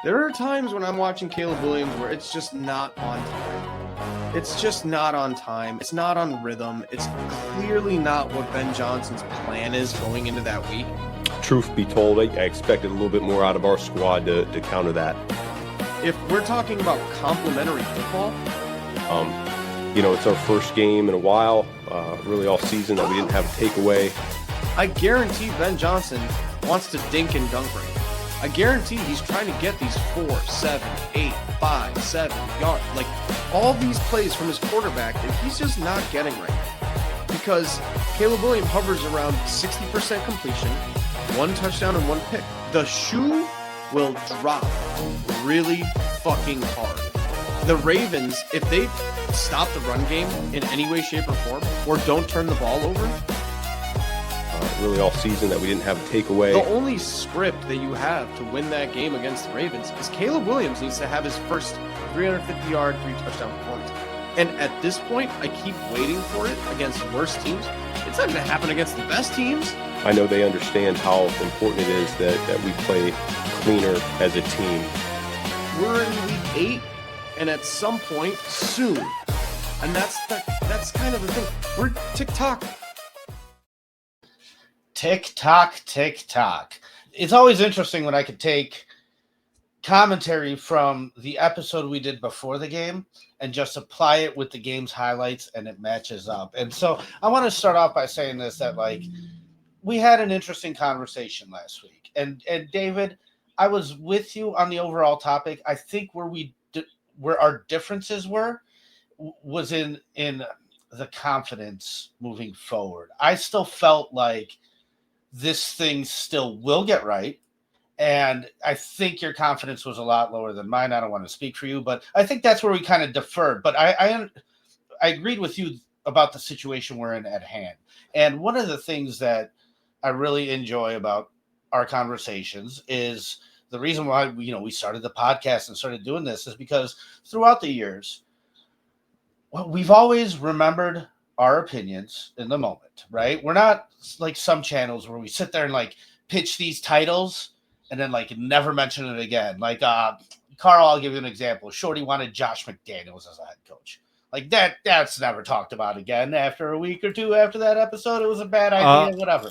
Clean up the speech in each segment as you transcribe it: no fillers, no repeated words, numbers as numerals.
There are times when I'm watching Caleb Williams where it's just not on time. It's just not on time. It's not on rhythm. It's clearly not what Ben Johnson's plan is going into that week. Truth be told, I expected a little bit more out of our squad to counter that. If we're talking about complimentary football, it's our first game in a while, really all season, that we didn't have a takeaway. I guarantee Ben Johnson wants to dink and dunk right now. I guarantee he's trying to get these 4, 7, 8, 5, 7 yard, like all these plays from his quarterback that he's just not getting right now. Because Caleb Williams hovers around 60% completion, 1 touchdown and 1 pick. The shoe will drop really fucking hard. The Ravens, if they stop the run game in any way, shape, or form, or don't turn the ball over, really all season that we didn't have a takeaway. The only script that you have to win that game against the Ravens is Caleb Williams needs to have his first 350-yard, 3-touchdown performance. And at this point, I keep waiting for it against worse teams. It's not going to happen against the best teams. I know they understand how important it is that we play cleaner as a team. We're in week 8, and at some point soon, and that's kind of the thing. We're tick-tock. Tick-tock, tick-tock. It's always interesting when I could take commentary from the episode we did before the game and just apply it with the game's highlights, and it matches up. And so I want to start off by saying this, that we had an interesting conversation last week. And David, I was with you on the overall topic. I think where our differences was in the confidence moving forward. I still felt like this thing still will get right. And I think your confidence was a lot lower than mine. I don't want to speak for you, but I think that's where we kind of deferred. But I agreed with you about the situation we're in at hand. And one of the things that I really enjoy about our conversations is the reason why we started the podcast and started doing this is because throughout the years, we've always remembered our opinions in the moment, right? We're not like some channels where we sit there and pitch these titles and then never mention it again. Carl, I'll give you an example. Shorty wanted Josh McDaniels as a head coach. That's never talked about again. After a week or two after that episode, it was a bad idea, whatever.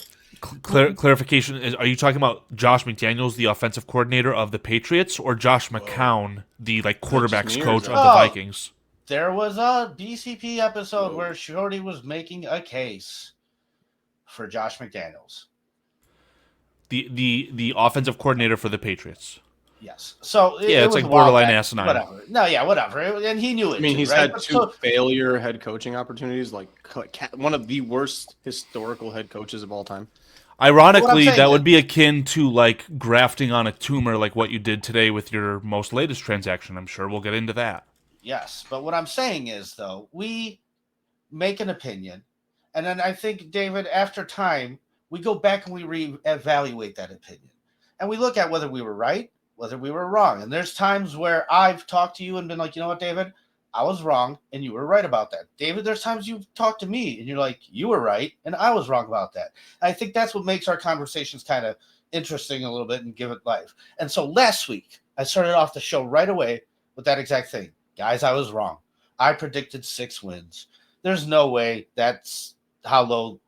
Clarification, are you talking about Josh McDaniels, the offensive coordinator of the Patriots, or Josh McCown, the quarterbacks coach of the Vikings? There was a BCP episode where Shorty was making a case for Josh McDaniels. The offensive coordinator for the Patriots. Yes. So it's like borderline asinine. Whatever. No, yeah, whatever. And he knew it. I mean, he's right? had 2 failure head coaching opportunities, one of the worst historical head coaches of all time. Ironically, that would be akin to grafting on a tumor, like what you did today with your most latest transaction. I'm sure we'll get into that. Yes, but what I'm saying is, though, we make an opinion, and then I think, David, after time, we go back and we reevaluate that opinion. And we look at whether we were right, whether we were wrong. And there's times where I've talked to you and been like, you know what, David, I was wrong, and you were right about that. David, there's times you've talked to me, and you're like, you were right, and I was wrong about that. And I think that's what makes our conversations kind of interesting a little bit and give it life. And so last week, I started off the show right away with that exact thing. Guys, I was wrong. I predicted 6 wins. There's no way that's how low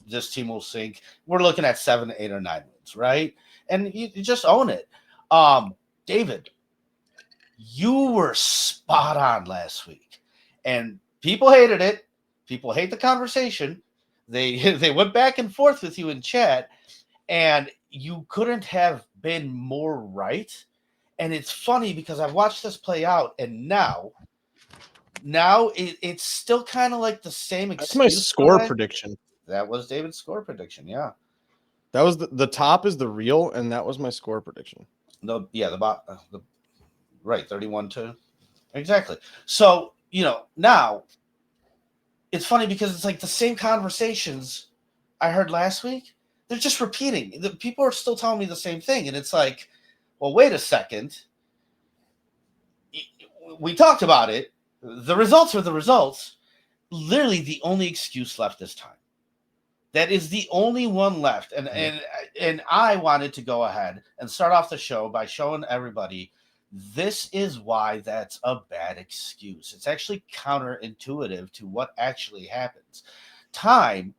this team will sink. We're looking at 7, 8, or 9 wins, right? And you just own it. David, you were spot on last week. And people hated it. People hate the conversation. They went back and forth with you in chat, and you couldn't have been more right. And it's funny because I've watched this play out, and now it's still kind of like the same excuse. That's my score prediction. That was David's score prediction, yeah. That was the top is the real, and that was my score prediction. Right, 31-2. Exactly. So, now it's funny because it's like the same conversations I heard last week. They're just repeating. The people are still telling me the same thing, and it's like, well, wait a second. We talked about it. The results are the results. Literally the only excuse left this time. That is the only one left. And I wanted to go ahead and start off the show by showing everybody this is why that's a bad excuse. It's actually counterintuitive to what actually happens. Time,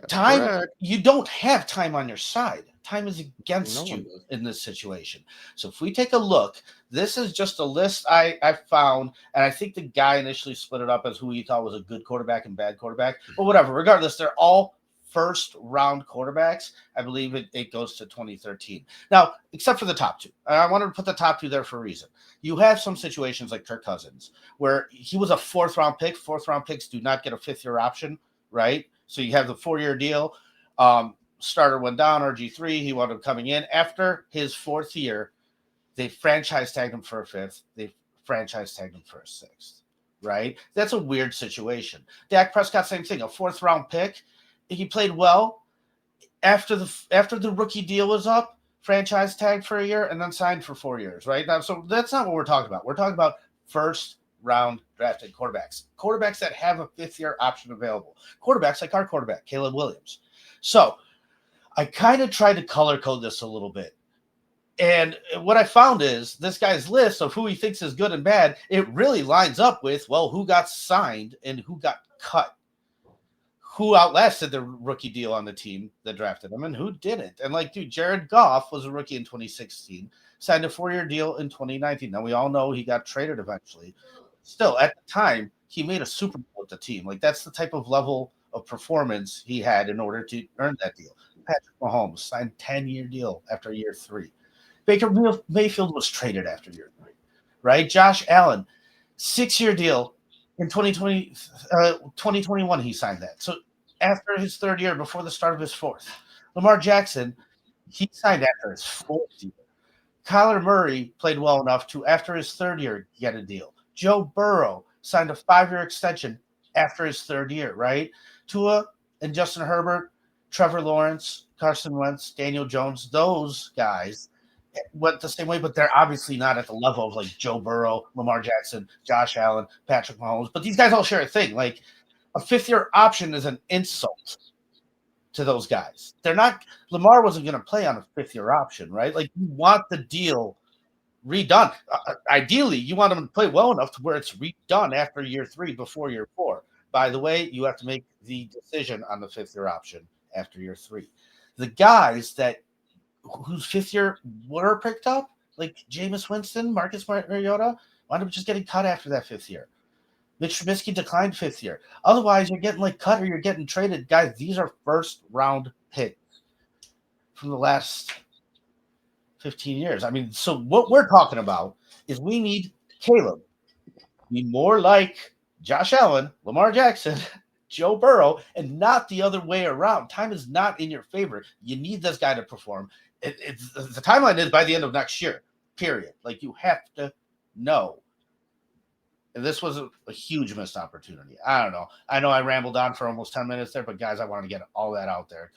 Correct. you don't have time on your side. Time is against No one you does. in this situation. So if we take a look, this is just a list I found, and I think the guy initially split it up as who he thought was a good quarterback and bad quarterback. But whatever, regardless, they're all first round quarterbacks. I believe it goes to 2013. Now, except for the top two. I wanted to put the top two there for a reason. You have some situations like Kirk Cousins, where he was a fourth round pick. Fourth round picks do not get a fifth year option, right? So you have the 4-year deal. Starter went down, RG3. He wound up coming in after his fourth year. They franchise tagged him for a fifth. They franchise tagged him for a sixth, right? That's a weird situation. Dak Prescott, same thing, a fourth round pick. He played well after the rookie deal was up, franchise tagged for a year, and then signed for 4 years, right? Now, so that's not what we're talking about. We're talking about first round drafted quarterbacks that have a fifth year option available, quarterbacks like our quarterback, Caleb Williams. So I kind of tried to color code this a little bit. And what I found is this guy's list of who he thinks is good and bad, it really lines up with, well, who got signed and who got cut. Who outlasted the rookie deal on the team that drafted him and who didn't. And like, dude, Jared Goff was a rookie in 2016, signed a 4-year deal in 2019. Now we all know he got traded eventually. Still, at the time, he made a Super Bowl with the team. Like, that's the type of level of performance he had in order to earn that deal. Patrick Mahomes signed a 10-year deal after year 3. Baker Mayfield was traded after year 3, right? Josh Allen, 6-year deal. In 2021, he signed that. So after his 3rd year, before the start of his 4th. Lamar Jackson, he signed after his 4th year. Kyler Murray played well enough to, after his 3rd year, get a deal. Joe Burrow signed a 5-year extension after his 3rd year, right? Tua and Justin Herbert, Trevor Lawrence, Carson Wentz, Daniel Jones, those guys went the same way, but they're obviously not at the level of like Joe Burrow, Lamar Jackson, Josh Allen, Patrick Mahomes. But these guys all share a thing. Like, a 5th-year option is an insult to those guys. They're not – Lamar wasn't going to play on a 5th-year option, right? Like, you want the deal redone. Ideally, you want him to play well enough to where it's redone after year 3 before year 4. By the way, you have to make the decision on the 5th-year option after year 3. The guys that – whose 5th year were picked up, like Jameis Winston, Marcus Mariota, wound up just getting cut after that 5th year. Mitch Trubisky declined 5th year. Otherwise, you're getting like cut or you're getting traded. Guys, these are first round picks from the last 15 years. I mean, so what we're talking about is we need Caleb be more like Josh Allen, Lamar Jackson, Joe Burrow, and not the other way around. Time is not in your favor. You need this guy to perform. The timeline is by the end of next year, period. Like, you have to know. And this was a huge missed opportunity. I don't know. I know I rambled on for almost 10 minutes there, but guys, I wanted to get all that out there